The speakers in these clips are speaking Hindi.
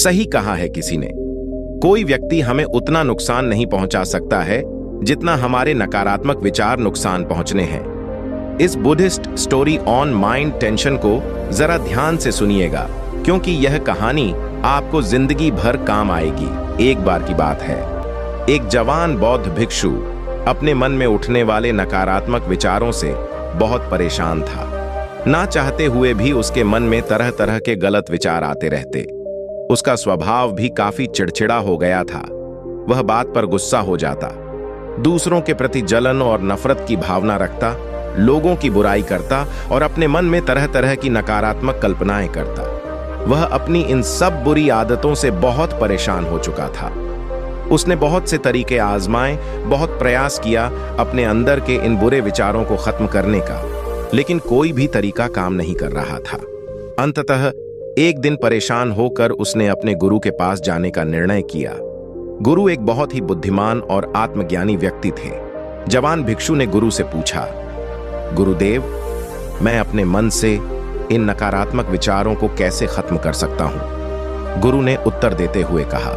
सही कहा है किसी ने, कोई व्यक्ति हमें उतना नुकसान नहीं पहुंचा सकता है जितना हमारे नकारात्मक विचार नुकसान पहुंचने हैं। इस Buddhist story on mind tension को जरा ध्यान से सुनिएगा, क्योंकि यह कहानी आपको जिंदगी भर काम आएगी। एक बार की बात है, एक जवान बौद्ध भिक्षु अपने मन में उठने वाले नकारात्मक विचारों से बहुत परेशान था। ना चाहते हुए भी उसके मन में तरह तरह के गलत विचार आते रहते। उसका स्वभाव भी काफी चिड़चिड़ा हो गया था। वह बात पर गुस्सा हो जाता, दूसरों के प्रति जलन और नफरत की भावना रखता, लोगों की बुराई करता और अपने मन में तरह तरह की नकारात्मक कल्पनाएं करता। वह अपनी इन सब बुरी आदतों से बहुत परेशान हो चुका था। उसने बहुत से तरीके आजमाए, बहुत प्रयास किया अपने अंदर के इन बुरे विचारों को खत्म करने का, लेकिन कोई भी तरीका काम नहीं कर रहा था। अंततः एक दिन परेशान होकर उसने अपने गुरु के पास जाने का निर्णय किया। गुरु एक बहुत ही बुद्धिमान और आत्मज्ञानी व्यक्ति थे। जवान भिक्षु ने गुरु से पूछा, गुरुदेव, मैं अपने मन से इन नकारात्मक विचारों को कैसे खत्म कर सकता हूं? गुरु ने उत्तर देते हुए कहा,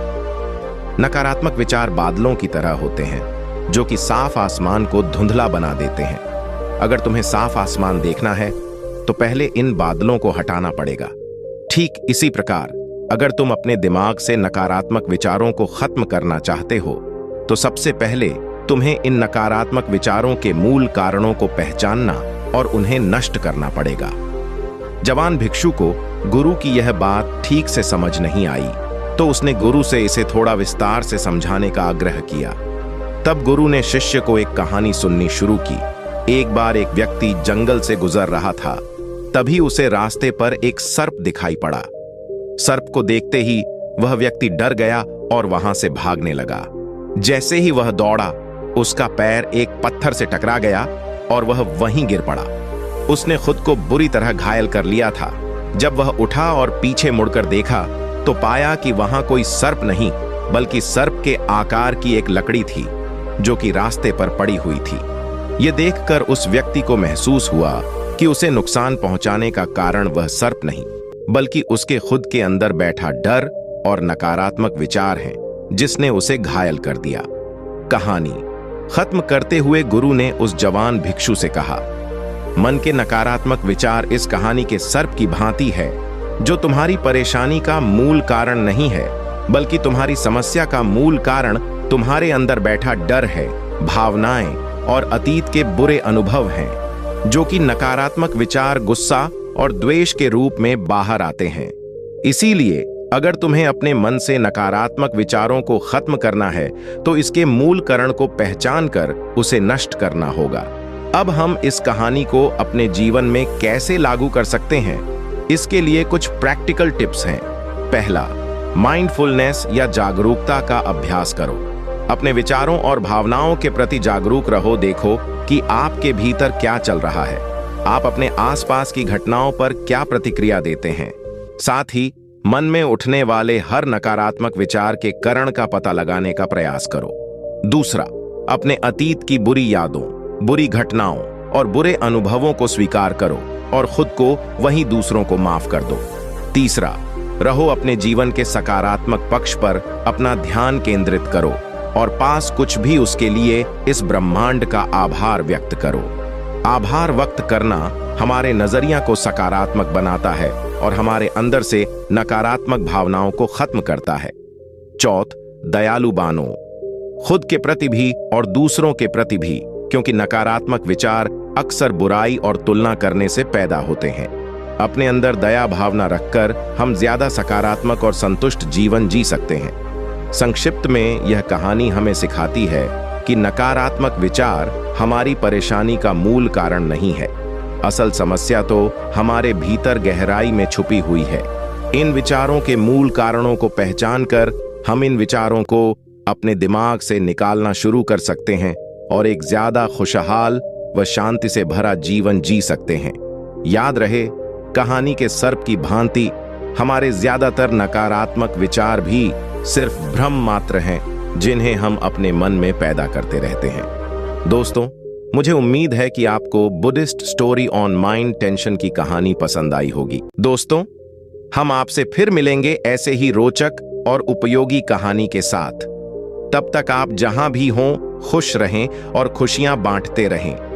नकारात्मक विचार बादलों की तरह होते हैं जो कि साफ आसमान को धुंधला बना देते हैं। अगर तुम्हें साफ आसमान देखना है तो पहले इन बादलों को हटाना पड़ेगा। ठीक इसी प्रकार अगर तुम अपने दिमाग से नकारात्मक विचारों को खत्म करना चाहते हो तो सबसे पहले तुम्हें इन नकारात्मक विचारों के मूल कारणों को पहचानना और उन्हें नष्ट करना पड़ेगा। जवान भिक्षु को गुरु की यह बात ठीक से समझ नहीं आई, तो उसने गुरु से इसे थोड़ा विस्तार से समझाने का आग्रह किया। तब गुरु ने शिष्य को एक कहानी सुननी शुरू की। एक बार एक व्यक्ति जंगल से गुजर रहा था। तभी उसे रास्ते पर एक सर्प दिखाई पड़ा। सर्प को देखते ही वह व्यक्ति डर गया और वहां से भागने लगा। जैसे ही वह दौड़ा, उसका पैर एक पत्थर से टकरा गया और वह वहीं गिर पड़ा। उसने खुद को बुरी तरह घायल कर लिया था। जब वह उठा और पीछे मुड़कर देखा तो पाया कि वहां कोई सर्प नहीं, बल्कि सर्प के आकार की एक लकड़ी थी जो कि रास्ते पर पड़ी हुई थी। यह देखकर उस व्यक्ति को महसूस हुआ कि उसे नुकसान पहुंचाने का कारण वह सर्प नहीं, बल्कि उसके खुद के अंदर बैठा डर और नकारात्मक विचार हैं, जिसने उसे घायल कर दिया। कहानी खत्म करते हुए गुरु ने उस जवान भिक्षु से कहा, मन के नकारात्मक विचार इस कहानी के सर्प की भांति है, जो तुम्हारी परेशानी का मूल कारण नहीं है, बल्कि तुम्हारी समस्या का मूल कारण तुम्हारे अंदर बैठा डर है, भावनाएं और अतीत के बुरे अनुभव हैं, जो कि नकारात्मक विचार, गुस्सा और द्वेष के रूप में बाहर आते हैं। इसीलिए अगर तुम्हें अपने मन से नकारात्मक विचारों को खत्म करना है तो इसके मूल कारण को पहचान कर उसे नष्ट करना होगा। अब हम इस कहानी को अपने जीवन में कैसे लागू कर सकते हैं, इसके लिए कुछ प्रैक्टिकल टिप्स हैं। पहला, माइंडफुलनेस या जागरूकता का अभ्यास करो। अपने विचारों और भावनाओं के प्रति जागरूक रहो। देखो कि आपके भीतर क्या चल रहा है, आप अपने आसपास की घटनाओं पर क्या प्रतिक्रिया देते हैं। साथ ही मन में उठने वाले हर नकारात्मक विचार के कारण का पता लगाने का प्रयास करो। दूसरा, अपने अतीत की बुरी यादों, बुरी घटनाओं और बुरे अनुभवों को स्वीकार करो और खुद को वहीं दूसरों को माफ कर दो। तीसरा, रहो अपने जीवन के सकारात्मक पक्ष पर अपना ध्यान केंद्रित करो और पास कुछ भी उसके लिए इस ब्रह्मांड का आभार व्यक्त करो। आभार व्यक्त करना हमारे नजरिया को सकारात्मक बनाता है और हमारे अंदर से नकारात्मक भावनाओं को खत्म करता है। चौथ, दयालु बनो, खुद के प्रति भी और दूसरों के प्रति भी, क्योंकि नकारात्मक विचार अक्सर बुराई और तुलना करने से पैदा होते हैं। अपने अंदर दया भावना रखकर हम ज्यादा सकारात्मक और संतुष्ट जीवन जी सकते हैं। संक्षिप्त में यह कहानी हमें सिखाती है कि नकारात्मक विचार हमारी परेशानी का मूल कारण नहीं है। असल समस्या तो हमारे भीतर गहराई में छुपी हुई है। इन विचारों के मूल कारणों को पहचान कर हम इन विचारों को अपने दिमाग से निकालना शुरू कर सकते हैं और एक ज्यादा खुशहाल व शांति से भरा जीवन जी सकते हैं। याद रहे, कहानी के सर्प की भांति हमारे ज्यादातर नकारात्मक विचार भी सिर्फ भ्रम मात्र हैं, जिन्हें हम अपने मन में पैदा करते रहते हैं। दोस्तों, मुझे उम्मीद है कि आपको Buddhist story on mind tension की कहानी पसंद आई होगी। दोस्तों, हम आपसे फिर मिलेंगे ऐसे ही रोचक और उपयोगी कहानी के साथ। तब तक आप जहां भी हों खुश रहें और खुशियां बांटते रहें।